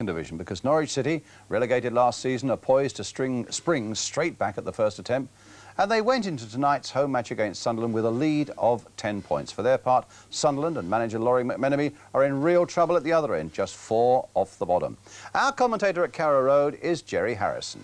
Division, because Norwich City, relegated last season, are poised to spring straight back at the first attempt, and they went into tonight's home match against Sunderland with a lead of 10 points. For their part, Sunderland and manager Laurie McMenemy are in real trouble at the other end, just 4 off the bottom. Our commentator at Carrow Road is Jerry Harrison.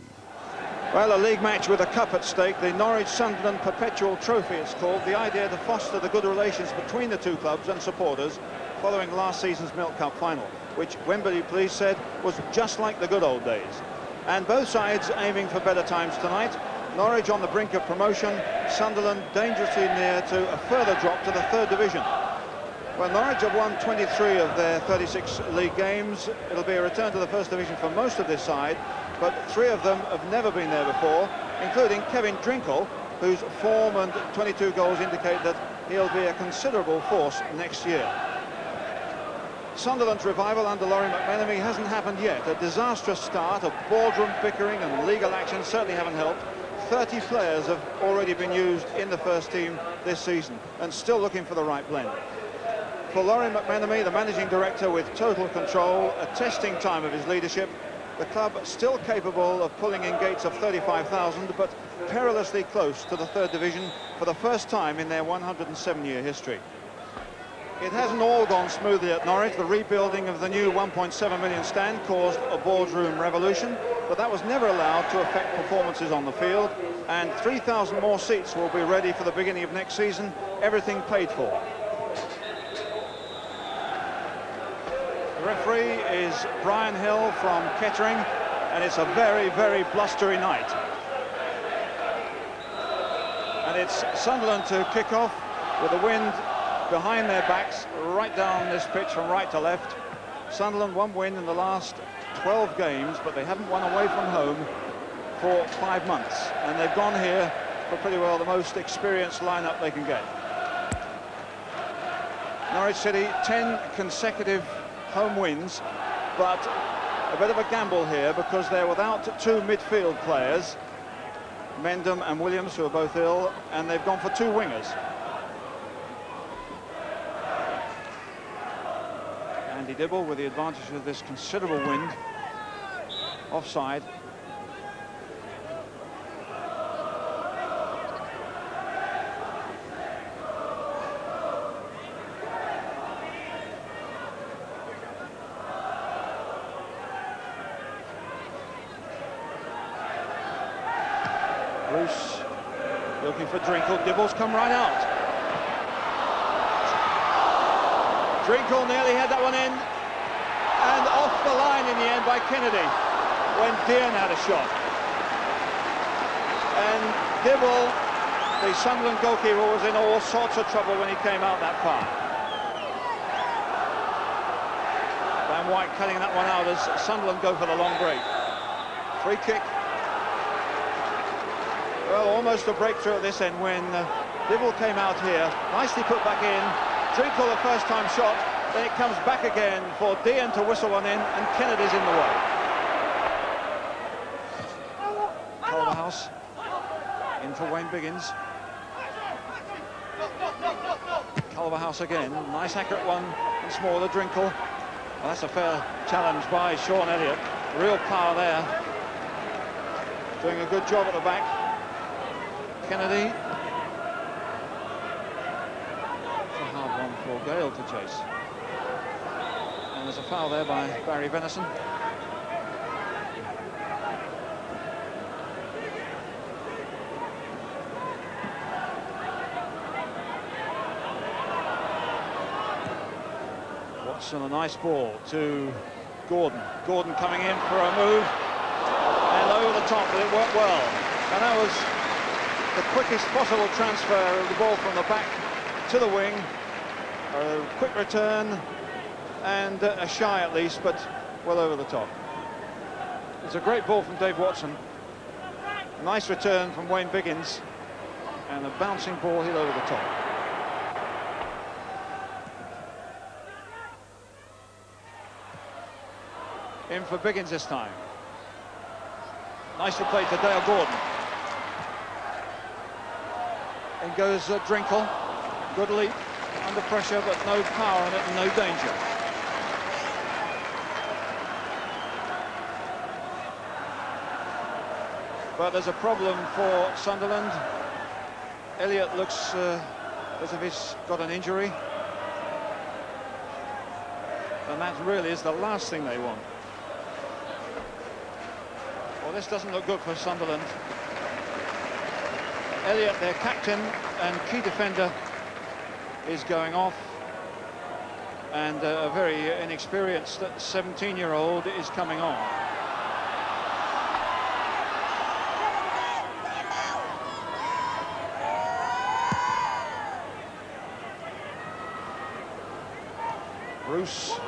Well, a league match with a cup at stake, the Norwich-Sunderland Perpetual Trophy it's called, the idea to foster the good relations between the two clubs and supporters following last season's Milk Cup final, which Wembley Police said was just like the good old days. And both sides aiming for better times tonight. Norwich on the brink of promotion, Sunderland dangerously near to a further drop to the 3rd division. Well, Norwich have won 23 of their 36 league games. It'll be a return to the 1st division for most of this side, but 3 of them have never been there before, including Kevin Drinkle, whose form and 22 goals indicate that he'll be a considerable force next year. Sunderland's revival under Laurie McMenemy hasn't happened yet. A disastrous start of boardroom bickering and legal action certainly haven't helped. 30 players have already been used in the first team this season and still looking for the right blend. For Laurie McMenemy, the managing director with total control, a testing time of his leadership, the club still capable of pulling in gates of 35,000, but perilously close to the 3rd division for the first time in their 107-year history. It hasn't all gone smoothly at Norwich. The rebuilding of the new 1.7 million stand caused a boardroom revolution, but that was never allowed to affect performances on the field, and 3,000 more seats will be ready for the beginning of next season, everything paid for. The referee is Brian Hill from Kettering, and it's a very, very blustery night. And it's Sunderland to kick off with the wind behind their backs, right down this pitch from right to left. Sunderland 1 win in the last 12 games, but they haven't won away from home for 5 months, and they've gone here for pretty well the most experienced lineup they can get. Norwich City 10 consecutive home wins, but a bit of a gamble here because they're without 2 midfield players, Mendham and Williams, who are both ill, and they've gone for 2 wingers. Andy Dibble with the advantage of this considerable wind. Offside. Bruce looking for Drinkle. Dibble's come right out. Drinkle nearly had that one in, and off the line in the end by Kennedy when Dean had a shot. And Dibble, the Sunderland goalkeeper, was in all sorts of trouble when he came out that far. Van White cutting that one out as Sunderland go for the long break. Free kick. Well, almost a breakthrough at this end when Dibble came out here, nicely put back in. Drinkle a first-time shot, then it comes back again for Dean to whistle one in, and Kennedy's in the way. Culverhouse in for Wayne Biggins. Culverhouse again, nice accurate one, and smaller Drinkle. Well, that's a fair challenge by Sean Elliott. Real power there. Doing a good job at the back. Kennedy. For Gale to chase. And there's a foul there by Barry Venison. Watson, a nice ball to Gordon. Gordon coming in for a move and over the top, but it worked well. And that was the quickest possible transfer of the ball from the back to the wing. A quick return and a shy at least, but well over the top. It's a great ball from Dave Watson. Nice return from Wayne Biggins, and a bouncing ball hit over the top. In for Biggins this time. Nicely played to Dale Gordon. In goes Drinkle. Good leap. Under pressure, but no power on it and no danger. But there's a problem for Sunderland. Elliott looks as if he's got an injury. And that really is the last thing they want. Well, this doesn't look good for Sunderland. Elliott, their captain and key defender, is going off. And a very inexperienced 17-year-old is coming on. Bruce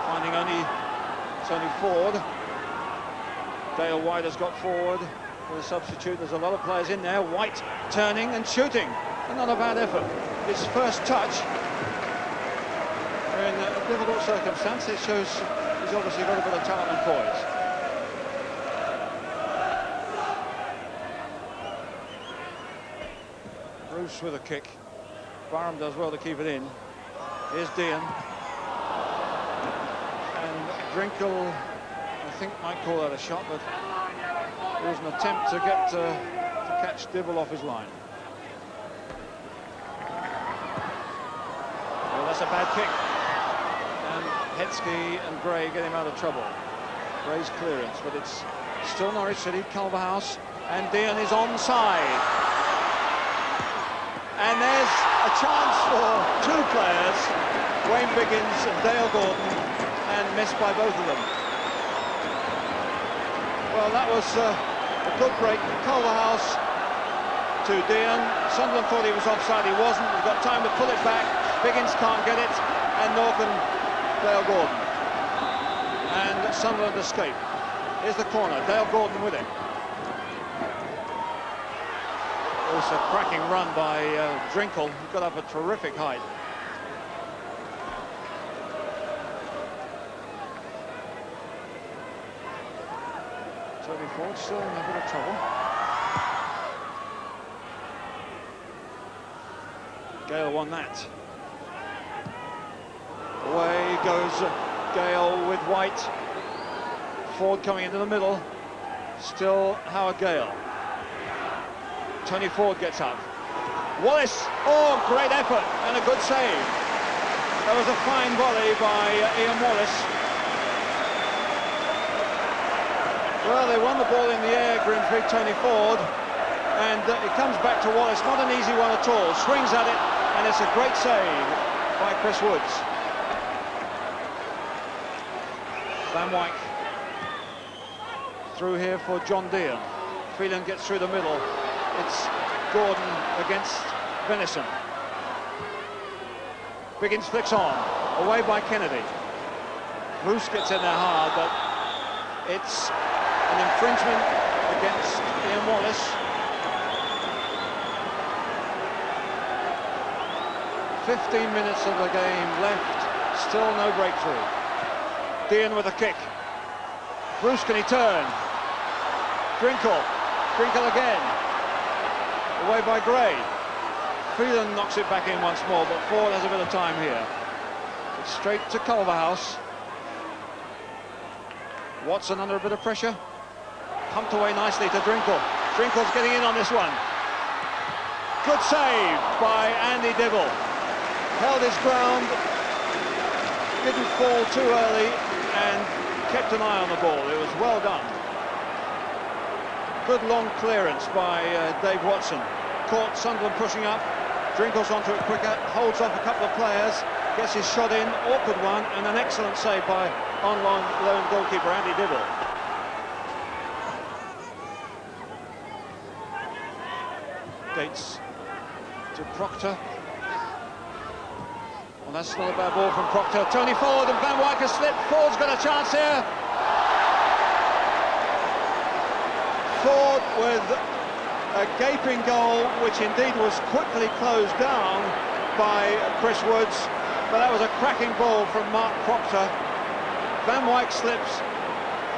finding it's only Ford. Dale White has got forward for the substitute. There's a lot of players in there. White turning and shooting. And not a bad effort. His first touch in a difficult circumstance. It shows he's obviously got a bit of talent and poise. Bruce with a kick. Barham does well to keep it in. Here's Dean. And Drinkle, I think, might call that a shot, but it was an attempt to get to catch Dibble off his line. Well, that's a bad kick. And Hetsky and Gray get him out of trouble. Gray's clearance, but it's still Norwich City, Culverhouse, and Dean is onside. And there's a chance for two players, Wayne Biggins and Dale Gordon, and missed by both of them. Well, that was a good break. Culverhouse to Dean. Sunderland thought he was offside, he wasn't. He's got time to pull it back. Biggins can't get it, and Norton, Dale Gordon. And Sunderland escape. Here's the corner, Dale Gordon with it. Also a cracking run by Drinkle, who got up a terrific height. Tony Ford still in a bit of trouble. Gale won that. Away goes Gale with White. Ford coming into the middle. Still Howard Gale. Tony Ford gets up. Wallace, oh, great effort and a good save. That was a fine volley by Ian Wallace. Well, they won the ball in the air, Grimsby, Tony Ford, and it comes back to Wallace. Not an easy one at all. Swings at it, and it's a great save by Chris Woods. Van Wyk through here for John Dean. Phelan gets through the middle. It's Gordon against Venison. Biggins flicks on, away by Kennedy. Bruce gets in there hard, but it's an infringement against Ian Wallace. 15 minutes of the game left, still no breakthrough. Dean with a kick. Bruce, can he turn? Drinkle again. Away by Gray. Phelan knocks it back in once more, but Ford has a bit of time here. It's straight to Culverhouse. Watson under a bit of pressure. Pumped away nicely to Drinkle. Drinkle's getting in on this one. Good save by Andy Dibble. Held his ground, didn't fall too early, and kept an eye on the ball. It was well done. Good long clearance by Dave Watson. Caught Sunderland pushing up. Drinkle's onto it quicker, holds off a couple of players, gets his shot in, awkward one, and an excellent save by on-lone goalkeeper Andy Dibble. Gates to Proctor. Well, that's not a bad ball from Proctor. Tony Ford and Van Wyk has slipped. Ford's got a chance here. Ford with a gaping goal, which indeed was quickly closed down by Chris Woods, but that was a cracking ball from Mark Proctor. Van Wyk slips.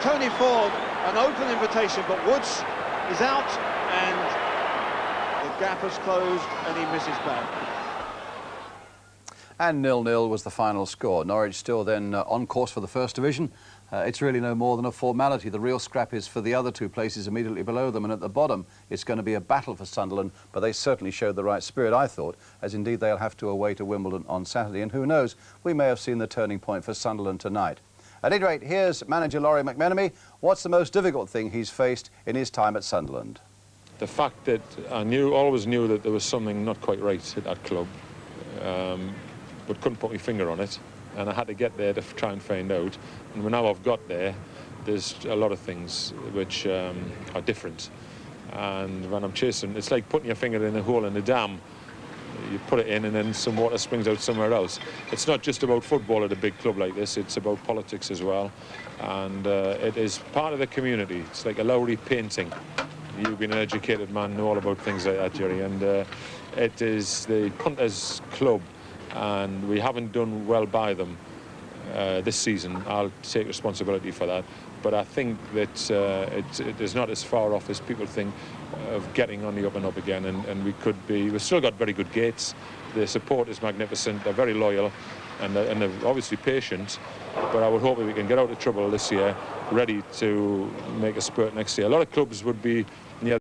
Tony Ford, an open invitation, but Woods is out, and the gap has closed, and he misses back. And 0-0 was the final score. Norwich still then on course for the First Division. It's really no more than a formality. The real scrap is for the other two places immediately below them, and at the bottom it's going to be a battle for Sunderland, but they certainly showed the right spirit, I thought, as indeed they'll have to away to Wimbledon on Saturday, and who knows, we may have seen the turning point for Sunderland tonight. At any rate, here's manager Laurie McMenemy. What's the most difficult thing he's faced in his time at Sunderland? The fact that I always knew that there was something not quite right at that club, but couldn't put my finger on it, and I had to get there to try and find out. And now I've got there, there's a lot of things which are different. And when I'm chasing, it's like putting your finger in a hole in a dam. You put it in and then some water springs out somewhere else. It's not just about football at a big club like this, it's about politics as well. And it is part of the community. It's like a Lowry painting. You've been an educated man, know all about things like that, Jerry. And it is the punters' club, and we haven't done well by them this season. I'll take responsibility for that. But I think that it is not as far off as people think of getting on the up and up again, and we've still got very good gates. The support is magnificent, they're very loyal, and they're obviously patient, but I would hope that we can get out of trouble this year, ready to make a spurt next year. A lot of clubs would be near